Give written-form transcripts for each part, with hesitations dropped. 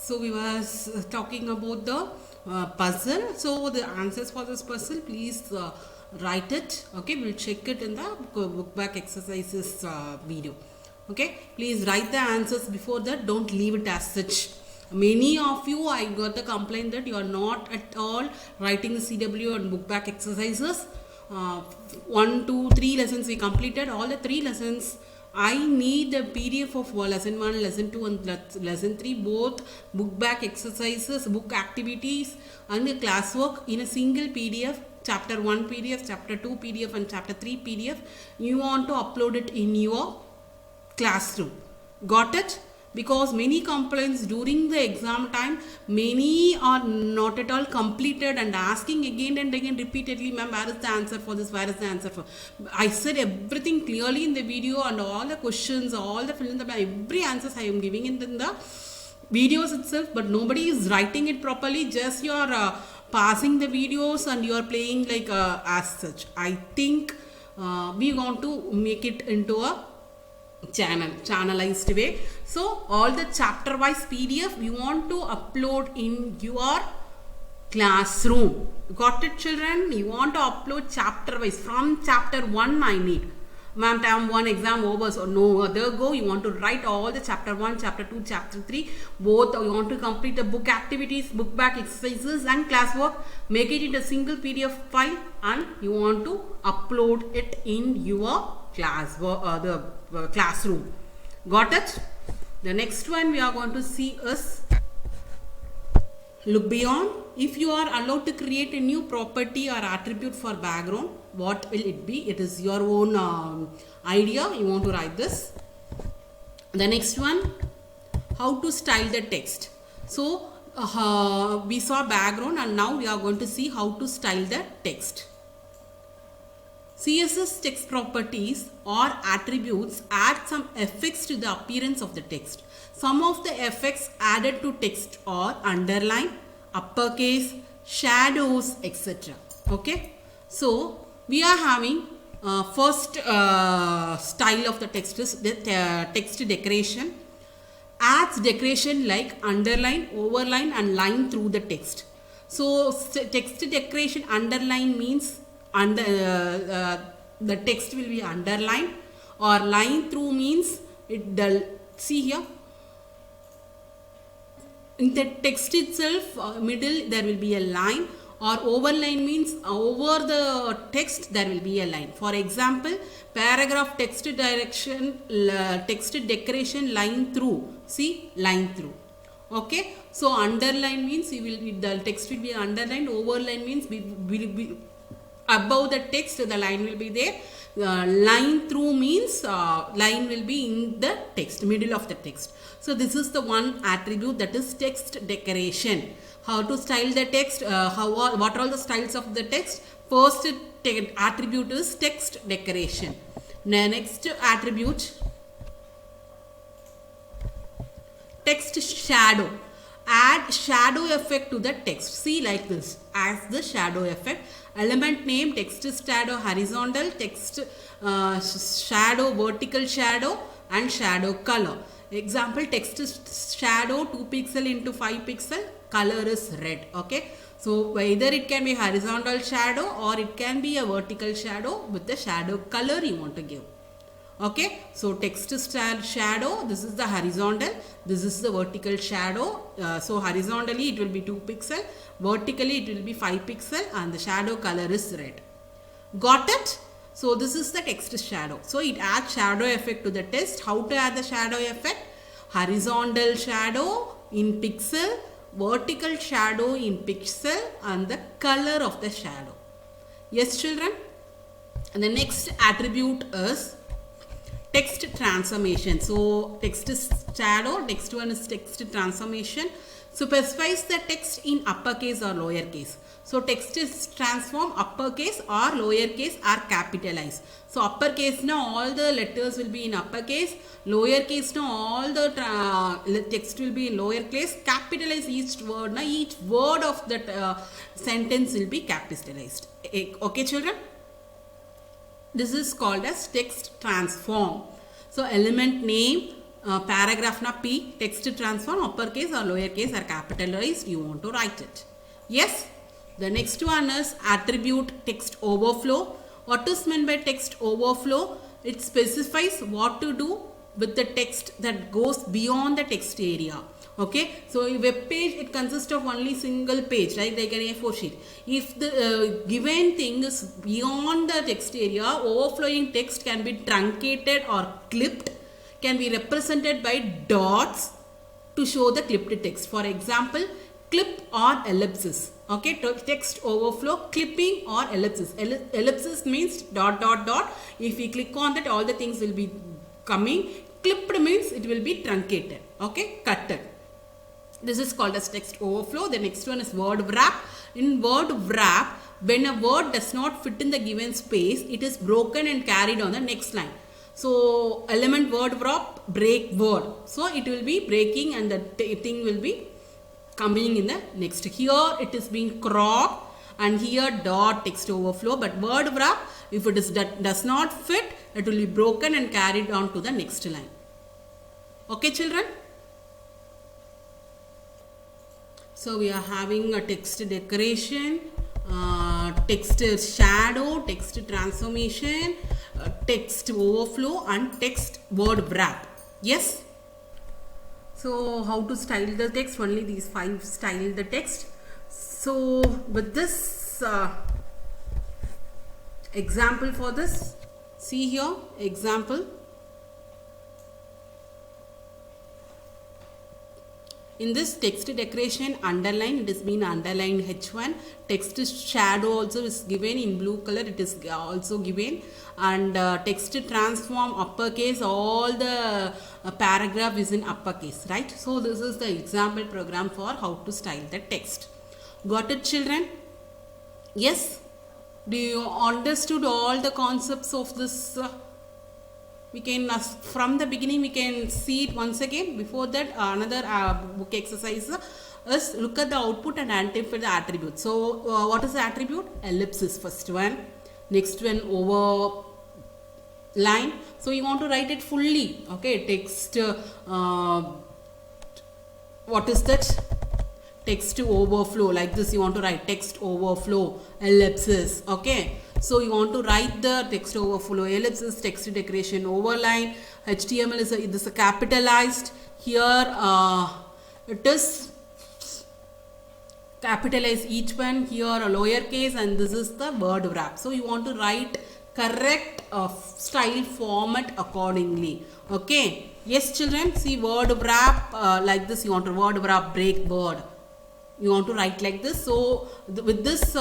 So we was talking about the puzzle. So the answers for this puzzle, please write it. Okay, we'll check it in the book back exercises video. Okay, please write the answers before that. Don't leave it as such. Many of you, I got the complaint that you are not at all writing the CW and book back exercises. 1, 2, 3 lessons we completed. All the 3 lessons I need the PDF of lesson 1, lesson 2 and lesson 3, both book back exercises, book activities and the classwork in a single PDF, chapter 1 PDF, chapter 2 PDF and chapter 3 PDF. You want to upload it in your classroom. Got it? Because many complaints during the exam time, many are not at all completed and asking again and again repeatedly, ma'am, where is the answer for this, where is the answer for. I said everything clearly in the video and all the questions, all the fill in the every answers I am giving in the videos itself, but nobody is writing it properly. Just you are passing the videos and you are playing like as such. I think we want to make it into a channelized way. So all the chapter wise PDF you want to upload in your classroom. Got it, children? You want to upload chapter wise. From chapter 1 I need, ma'am, term 1 exam over, so no other go. You want to write all the chapter 1, chapter 2, chapter 3, both. You want to complete the book activities, book back exercises and classwork, make it into a single PDF file, and you want to upload it in your classroom. Got it? The next one we are going to see is look beyond. If you are allowed to create a new property or attribute for background, what will it be? It is your own idea. You want to write this. The next one, how to style the text. So we saw background and now we are going to see how to style the text. CSS text properties or attributes add some effects to the appearance of the text. Some of the effects added to text are underline, uppercase, shadows, etc. Okay. So we are having first style of the text is the text decoration. Adds decoration like underline, overline and line through the text. So text decoration, underline means the text will be underlined, or line through means see here in the text itself middle there will be a line, or overline means over the text there will be a line. For example, paragraph text direction, text decoration, line through, see line through. Okay, so underline means the text will be underlined, overline means will be above the text, the line will be there. Line through means line will be in the text, middle of the text. So this is the one attribute, that is text decoration. How to style the text, what are all the styles of the text? First attribute is text decoration. Next attribute, text shadow. Add shadow effect to the text. See like this, as the shadow effect. Element name, text shadow horizontal, text shadow vertical shadow and shadow color. Example, text shadow 2 pixel into 5 pixel, color is red. Okay, so either it can be horizontal shadow or it can be a vertical shadow with the shadow color you want to give. Okay, so text shadow, this is the horizontal, this is the vertical shadow. So horizontally it will be 2 pixel, vertically it will be 5 pixel and the shadow color is red. Got it? So this is the text shadow. So it adds shadow effect to the text. How to add the shadow effect? Horizontal shadow in pixel, vertical shadow in pixel and the color of the shadow. Yes, children? And the next attribute is text transformation. So text is shadow, next one is text transformation. So specifies the text in uppercase or lowercase. So text is transformed, uppercase or lowercase are capitalized. So uppercase now all the letters will be in uppercase, lowercase now all the text will be in lowercase. Capitalize each word. Now each word of that sentence will be capitalized. Okay, children? This is called as text transform. So element name, paragraph na P, text transform uppercase or lowercase or capitalized, you want to write it. Yes. The next one is attribute text overflow. What is meant by text overflow? It specifies what to do with the text that goes beyond the text area. Okay, so a web page, it consists of only single page, right, like an A4 sheet. If the given thing is beyond the text area, overflowing text can be truncated or clipped, can be represented by dots to show the clipped text. For example, clip or ellipsis. Okay, text overflow, clipping or ellipsis. Ellipsis means dot dot dot. If we click on that, all the things will be coming. Clipped means it will be truncated. Okay, cutted. This is called as text overflow. The next one is word wrap. In word wrap, when a word does not fit in the given space, it is broken and carried on the next line. So element word wrap, break word. So it will be breaking and the thing will be coming in the next. Here it is being cropped and here dot text overflow. But word wrap, if it is that does not fit, it will be broken and carried on to the next line. Okay, children? So we are having a text decoration, text shadow, text transformation, text overflow and text word wrap. Yes. So how to style the text? Only these 5 style the text. So with this example for this, see here example. In this text decoration underline, it has been underlined H1. Text shadow also is given in blue color, it is also given. And text transform uppercase, all the paragraph is in uppercase, right? So this is the example program for how to style the text. Got it, children? Yes? Do you understood all the concepts of this? We can, from the beginning, we can see it once again. Before that, another book exercise is look at the output and identify the attribute. So, what is the attribute? Ellipsis, first one. Next one, over line. So, you want to write it fully. Okay, text, what is that? Text overflow. Like this, you want to write text overflow, ellipsis. Okay. So you want to write the text overflow, ellipsis, text decoration, overline. HTML is a capitalized. Here it is capitalize each one. Here a lowercase, and this is the word wrap. So you want to write correct style format accordingly. Okay. Yes, children. See word wrap like this. You want to word wrap, break word. You want to write like this. So with this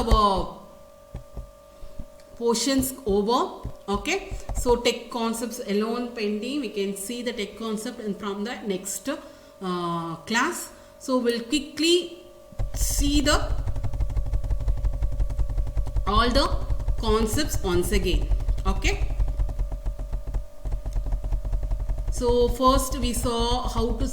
portions over. Okay, so tech concepts alone pending. We can see the tech concept and from the next class. So we'll quickly see the all the concepts once again. Okay, so first we saw how to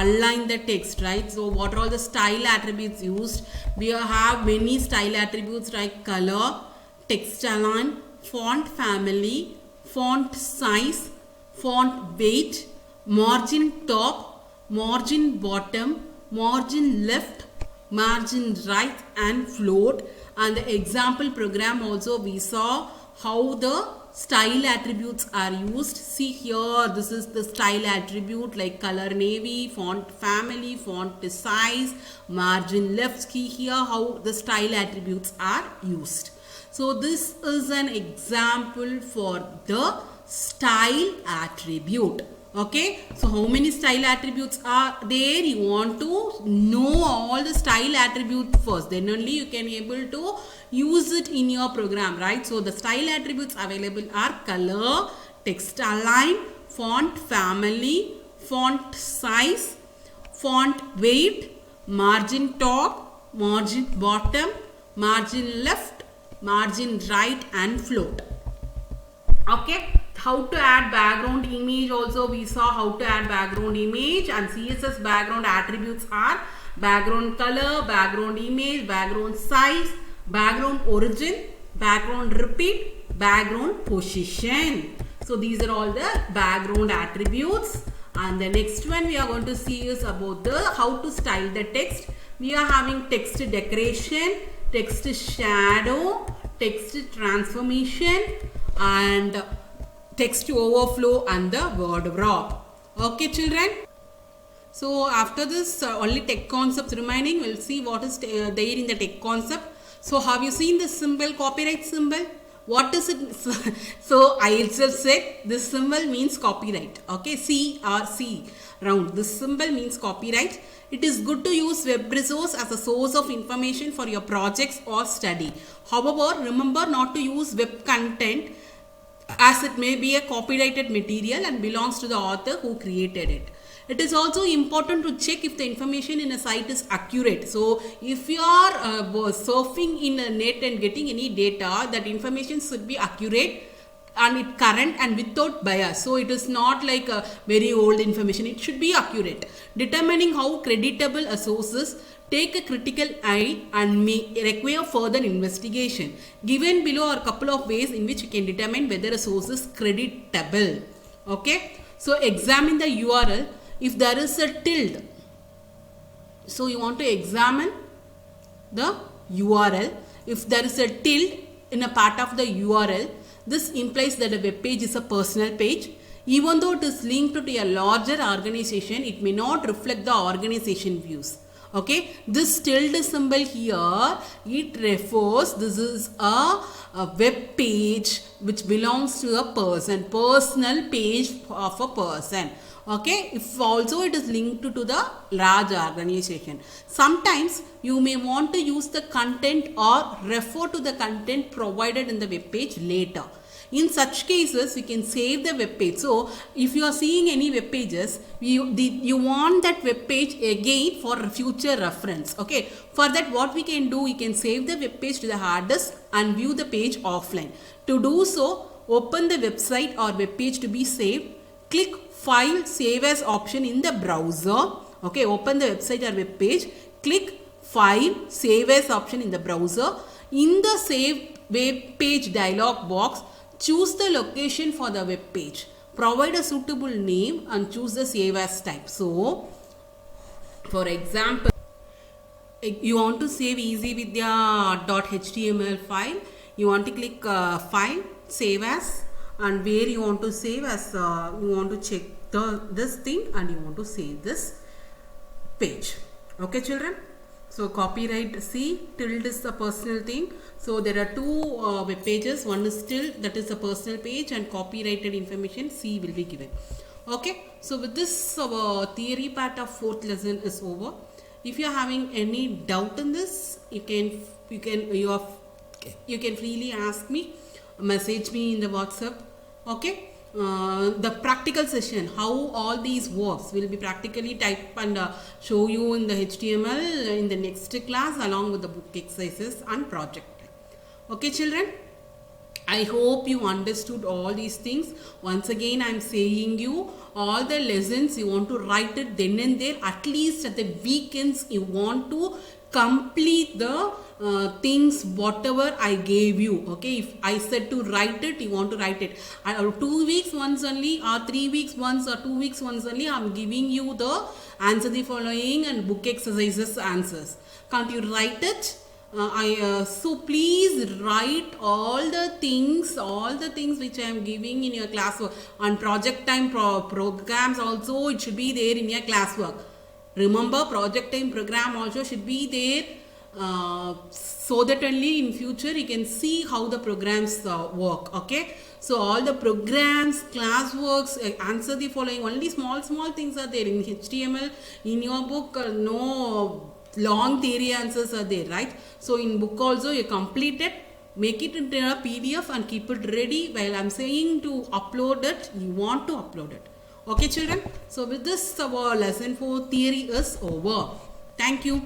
align the text, right? So what are all the style attributes used? We have many style attributes like color, text align, font family, font size, font weight, margin top, margin bottom, margin left, margin right and float. And the example program also we saw how the style attributes are used. See here, this is the style attribute like color navy, font family, font size, margin left. Key here how the style attributes are used. So this is an example for the style attribute. Okay, so how many style attributes are there? You want to know all the style attributes first, then only you can able to use it in your program, right? So the style attributes available are color, text align, font family, font size, font weight, margin top, margin bottom, margin left, margin right and float. Okay, how to add background image also we saw how to add background image, and CSS background attributes are background color, background image, background size, background origin, background repeat, background position. So these are all the background attributes. And the next one we are going to see is about the how to style the text. We are having text decoration, text shadow, text transformation, and text overflow and the word wrap. Okay, children. So after this, only tech concepts remaining. We'll see what is there in the tech concept. So have you seen this symbol, copyright symbol? What is it? So I itself said this symbol means copyright. Okay, C or C round. This symbol means copyright. It is good to use web resource as a source of information for your projects or study. However, remember not to use web content as it may be a copyrighted material and belongs to the author who created it. It is also important to check if the information in a site is accurate. So if you are surfing in a net and getting any data, that information should be accurate and it current and without bias. So it is not like a very old information. It should be accurate. Determining how creditable a source is, take a critical eye and may require further investigation. Given below are a couple of ways in which you can determine whether a source is creditable. Okay. So examine the URL. If there is a tilde, so you want to examine the URL. If there is a tilde in a part of the URL, this implies that a web page is a personal page. Even though it is linked to a larger organization, it may not reflect the organization views. Okay, this tilde symbol here, it refers, this is a web page which belongs to a person, personal page of a person. Okay, if also it is linked to the large organization. Sometimes you may want to use the content or refer to the content provided in the web page later. In such cases, you can save the web page. So, if you are seeing any web pages, you want that web page again for future reference. Okay, for that what we can do, we can save the web page to the hard disk and view the page offline. To do so, open the website or web page to be saved. Click File Save As option in the browser. Okay, open the website or web page. Click File Save As option in the browser. In the Save Web Page dialog box, choose the location for the web page. Provide a suitable name and choose the Save As type. So, for example, you want to save easyvidya.html file. You want to click File, Save As, and where you want to save as, you want to check this thing and you want to save this page. Okay, children. So copyright C, tilde is the personal thing. So there are two web pages. One is tilde, that is the personal page, and copyrighted information C will be given. Okay. So with this, theory part of 4th lesson is over. If you are having any doubt in this, you can freely ask me, message me in the WhatsApp. Okay. The practical session, how all these works, will be practically type and show you in the HTML in the next class along with the book exercises and project. Okay, children, I hope you understood all these things. Once again, I am saying you all the lessons you want to write it then and there. At least at the weekends you want to complete the things whatever I gave you. Okay, if I said to write it, you want to write it. 2 weeks once only, or 3 weeks once, or 2 weeks once only, I am giving you the answer the following and book exercises answers. Can't you write it? So please write all the things which I am giving in your classwork. On project time programs also, it should be there in your classwork. Remember, project time program also should be there, so that only in future you can see how the programs work. Okay, so all the programs, classworks, answer the following, only small things are there in HTML. In your book, no long theory answers are there, right? So in book also you complete it, make it into a PDF and keep it ready. While I'm saying to upload it, you want to upload it. Okay, children. So with this, our lesson 4 theory is over. Thank you.